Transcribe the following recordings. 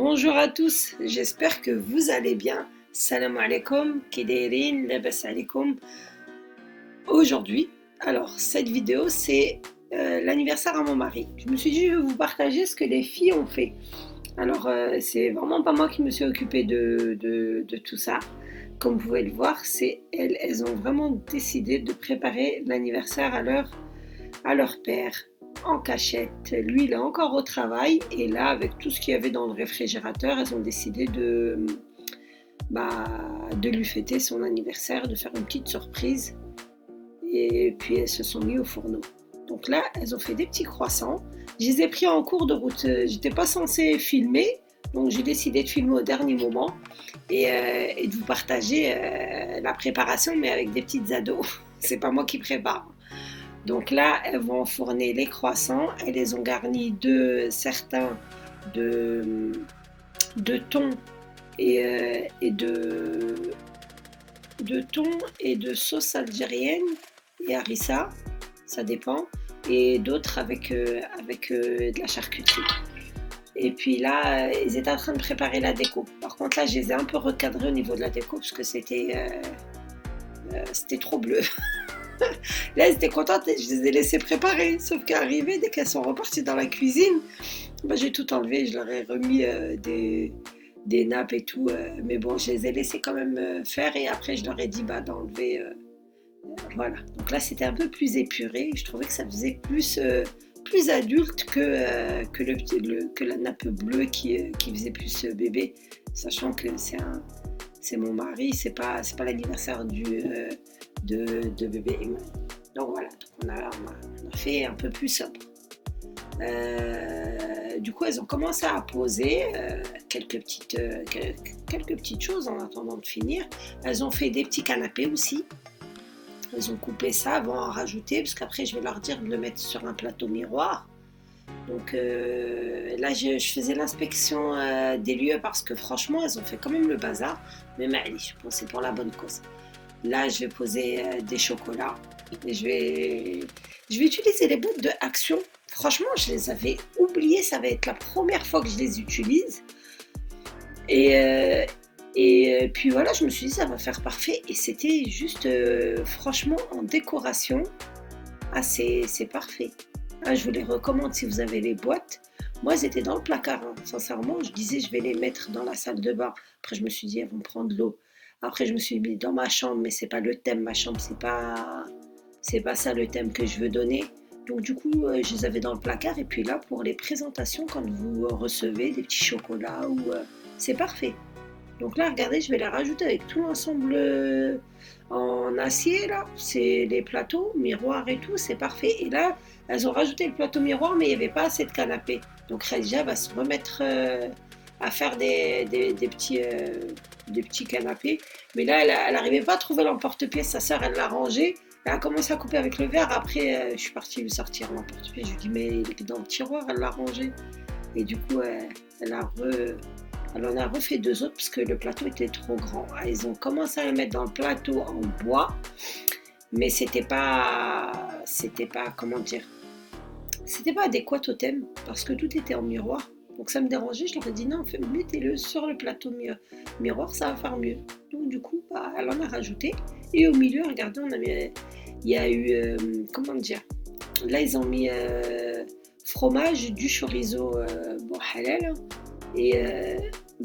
Bonjour à tous, j'espère que vous allez bien. Salam alaikum, kidairin, labas alaikum. Aujourd'hui, cette vidéo c'est l'anniversaire à mon mari. Je me suis dit je vais vous partager ce que les filles ont fait. C'est vraiment pas moi qui me suis occupée de tout ça. Comme vous pouvez le voir, c'est elles ont vraiment décidé de préparer l'anniversaire à leur père en cachette. Lui, il est encore au travail et là, avec tout ce qu'il y avait dans le réfrigérateur, elles ont décidé de lui fêter son anniversaire, de faire une petite surprise. Et puis, elles se sont mis au fourneau. Donc là, elles ont fait des petits croissants. Je les ai pris en cours de route. J'étais pas censée filmer, donc j'ai décidé de filmer au dernier moment et de vous partager la préparation, mais avec des petites ados. C'est pas moi qui prépare. Donc là, elles vont enfourner les croissants. Elles les ont garnis certains de thon et de sauce algérienne et harissa, ça dépend, et d'autres avec de la charcuterie. Et puis là, ils étaient en train de préparer la déco. Par contre, là, je les ai un peu recadrés au niveau de la déco parce que c'était trop bleu. Là, elles étaient contentes et je les ai laissées préparer. Sauf qu'arrivées, dès qu'elles sont reparties dans la cuisine, j'ai tout enlevé. Je leur ai remis des nappes et tout. Mais bon, je les ai laissées quand même faire. Et après, je leur ai dit d'enlever. Voilà. Donc là, c'était un peu plus épuré. Je trouvais que ça faisait plus adulte que la nappe bleue qui faisait plus bébé. Sachant que c'est mon mari, c'est pas l'anniversaire de bébé Iman. Donc voilà, on a fait un peu plus sobre. Du coup, elles ont commencé à poser quelques petites choses en attendant de finir. Elles ont fait des petits canapés aussi. Elles ont coupé ça, vont en rajouter, parce qu'après je vais leur dire de le mettre sur un plateau miroir. Donc là, je faisais l'inspection des lieux parce que franchement, elles ont fait quand même le bazar. Mais je pense que c'est pour la bonne cause. Là, je vais poser des chocolats et je vais utiliser les boîtes de Action. Franchement, je les avais oubliées. Ça va être la première fois que je les utilise. Et puis voilà, je me suis dit ça va faire parfait. Et c'était juste, franchement, en décoration, c'est parfait. Je vous les recommande si vous avez les boîtes. Moi, elles étaient dans le placard. Sincèrement, je disais je vais les mettre dans la salle de bain. Après, je me suis dit elles vont prendre l'eau. Après, je me suis mis dans ma chambre, mais c'est pas le thème. Ma chambre, c'est pas ça le thème que je veux donner. Donc du coup, je les avais dans le placard. Et puis là, pour les présentations, quand vous recevez des petits chocolats, c'est parfait. Donc là, regardez, je vais les rajouter avec tout l'ensemble en acier, là. C'est les plateaux, miroirs et tout, c'est parfait. Et là, elles ont rajouté le plateau miroir, mais il n'y avait pas assez de canapé. Donc Khadija va se remettre à faire des petits canapés. Mais là, elle n'arrivait pas à trouver l'emporte-pièce. Sa sœur, elle l'a rangé. Elle a commencé à couper avec le verre. Après, je suis partie lui sortir l'emporte-pièce. Je lui ai dit, mais il est dans le tiroir, elle l'a rangé. Et du coup, elle en a refait deux autres parce que le plateau était trop grand. Ils ont commencé à le mettre dans le plateau en bois, mais c'était pas, comment dire, c'était pas adéquat au thème parce que tout était en miroir. Donc ça me dérangeait, je leur ai dit non, mettez-le sur le plateau miroir, ça va faire mieux. Donc du coup, elle en a rajouté. Et au milieu, regardez, il y a eu, comment dire, là ils ont mis fromage, du chorizo halal. Et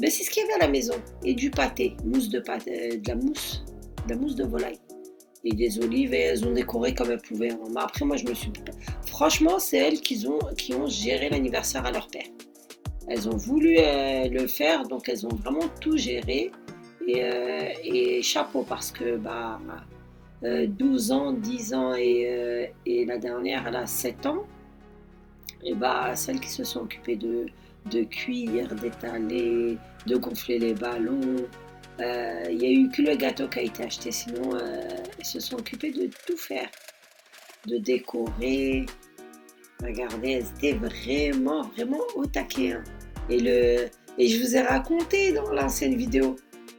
c'est ce qu'il y avait à la maison. Et du pâté, de la mousse de volaille. Et des olives, et elles ont décoré comme elles pouvaient. Mais après, moi, je me suis... Franchement, c'est elles qui ont géré l'anniversaire à leur père. Elles ont voulu le faire, donc elles ont vraiment tout géré. Et chapeau, parce que 12 ans, 10 ans et la dernière, elle a 7 ans. Et celles qui se sont occupées de cuire, d'étaler, de gonfler les ballons. Il n'y a eu que le gâteau qui a été acheté, sinon elles se sont occupées de tout faire, de décorer. Regardez, elles étaient vraiment, vraiment au taquet. Et je vous ai raconté dans l'ancienne vidéo,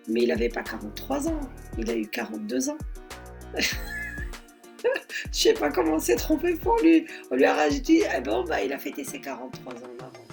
mais il n'avait pas 43 ans, il a eu 42 ans. Je sais pas comment on s'est trompé pour lui. On lui a rajouté, il a fêté ses 43 ans en avance.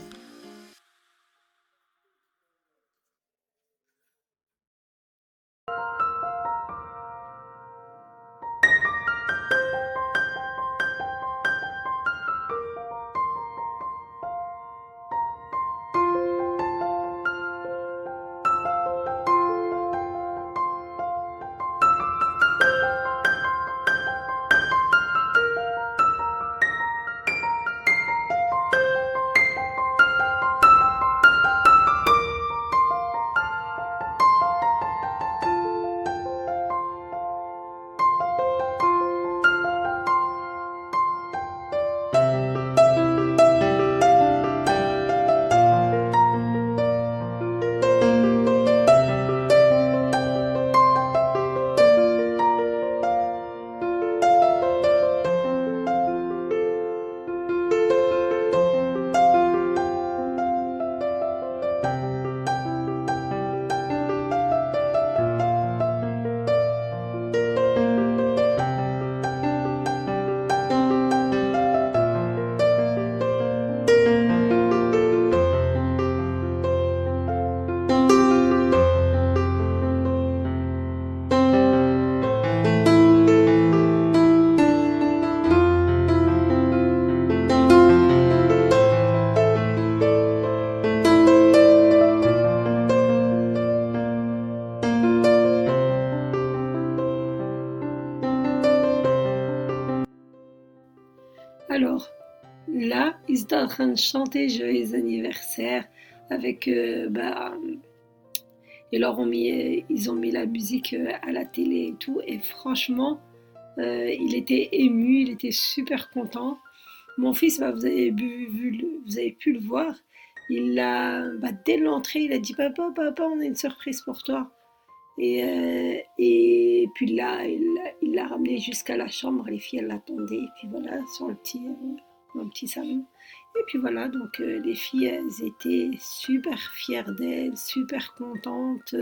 étaient en train de chanter joyeux anniversaire avec ils ont mis la musique à la télé et tout, et franchement, il était ému, il était super content. Mon fils, vous avez pu le voir, dès l'entrée, il a dit papa, papa, on a une surprise pour toi. Et puis là, il l'a ramené jusqu'à la chambre, les filles elles l'attendaient, et puis voilà, dans le petit salon. Et puis voilà, donc les filles, elles étaient super fières d'elle, super contentes.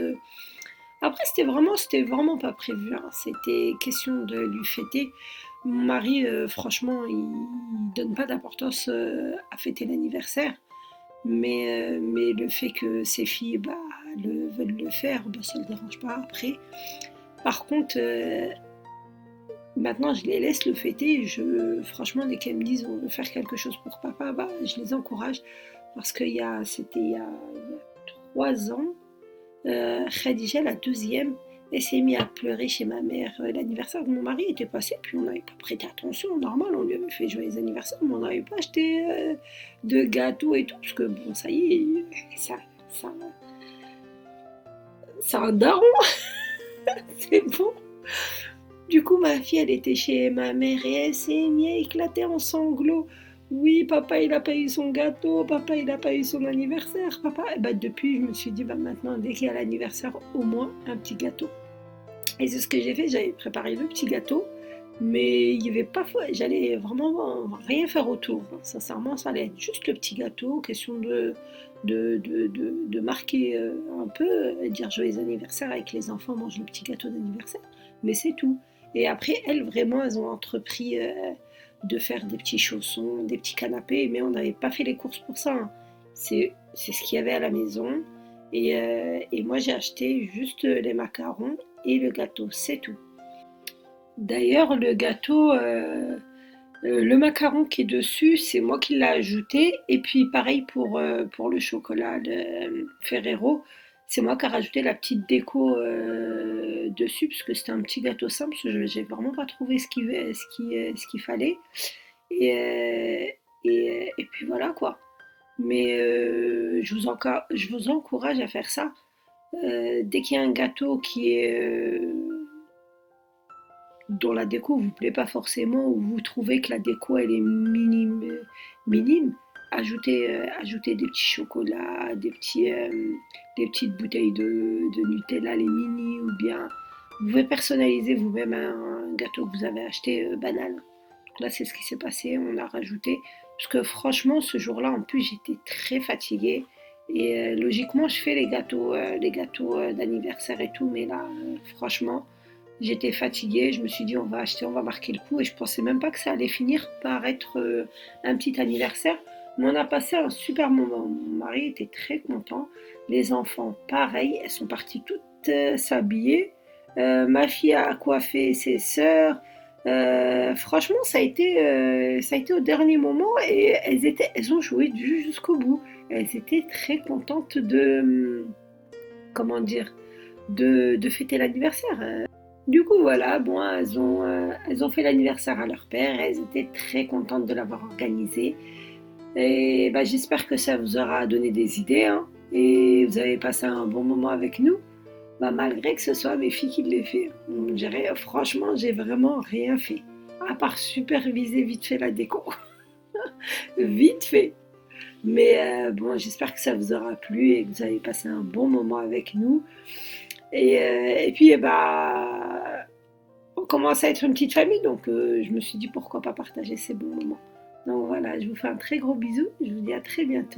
Après, c'était vraiment pas prévu, hein. C'était question de lui fêter. Mon mari, franchement, il donne pas d'importance à fêter l'anniversaire. Mais le fait que ses filles veulent le faire, ça ne le dérange pas après. Par contre, maintenant je les laisse le fêter. Franchement, dès qu'elles me disent on veut faire quelque chose pour papa, je les encourage. Parce que c'était il y a 3 ans, Khadija, la deuxième, elle s'est mise à pleurer chez ma mère. L'anniversaire de mon mari était passé, puis on n'avait pas prêté attention. Normal, on lui avait fait joyeux anniversaire, mais on n'avait pas acheté de gâteau et tout, parce que bon, ça y est, ça, c'est un daron, c'est bon. Du coup, ma fille, elle était chez ma mère et elle s'est mise à éclater en sanglots. Oui, papa, il n'a pas eu son gâteau, papa, il n'a pas eu son anniversaire, papa. Et depuis, je me suis dit, maintenant, dès qu'il y a l'anniversaire, au moins un petit gâteau. Et c'est ce que j'ai fait, j'avais préparé le petit gâteau, mais il y avait pas, j'allais vraiment rien faire autour. Sincèrement, ça allait être juste le petit gâteau, question de marquer un peu, dire joyeux anniversaire avec les enfants, mangent le petit gâteau d'anniversaire, mais c'est tout. Et après, elles, vraiment, elles ont entrepris de faire des petits chaussons, des petits canapés, mais on n'avait pas fait les courses pour ça, hein. C'est ce qu'il y avait à la maison. Et moi, j'ai acheté juste les macarons et le gâteau, c'est tout. D'ailleurs, le gâteau, le macaron qui est dessus, c'est moi qui l'ai ajouté. Et puis pareil pour le chocolat, le Ferrero, c'est moi qui ai rajouté la petite déco dessus, parce que c'était un petit gâteau simple, parce que j'ai vraiment pas trouvé ce qu'il fallait. Et, euh, et puis voilà quoi. Mais je vous encourage à faire ça. Dès qu'il y a un gâteau dont la déco vous plaît pas forcément, ou vous trouvez que la déco elle est minime, ajoutez des petits chocolats, des petites bouteilles de Nutella, les mini, ou bien vous pouvez personnaliser vous-même un gâteau que vous avez acheté banal. Donc là, c'est ce qui s'est passé, on a rajouté. Parce que franchement, ce jour-là, en plus, j'étais très fatiguée. Et logiquement, je fais les gâteaux d'anniversaire et tout, mais là, franchement, j'étais fatiguée. Je me suis dit, on va acheter, on va marquer le coup. Et je pensais même pas que ça allait finir par être un petit anniversaire. Mais on a passé un super moment. Mon mari était très content. Les enfants, pareil, elles sont parties toutes s'habiller. Ma fille a coiffé ses sœurs. Franchement, ça a été au dernier moment et elles ont joué jusqu'au bout. Elles étaient très contentes comment dire, de fêter l'anniversaire. Du coup, voilà, bon, elles ont fait l'anniversaire à leur père. Elles étaient très contentes de l'avoir organisé. Et j'espère que ça vous aura donné des idées, hein, et vous avez passé un bon moment avec nous. Malgré que ce soit mes filles qui l'aient fait. Franchement, j'ai vraiment rien fait. À part superviser vite fait la déco. Vite fait. Mais bon, j'espère que ça vous aura plu et que vous avez passé un bon moment avec nous. Et puis, on commence à être une petite famille, donc je me suis dit pourquoi pas partager ces bons moments. Donc voilà, je vous fais un très gros bisou. Je vous dis à très bientôt.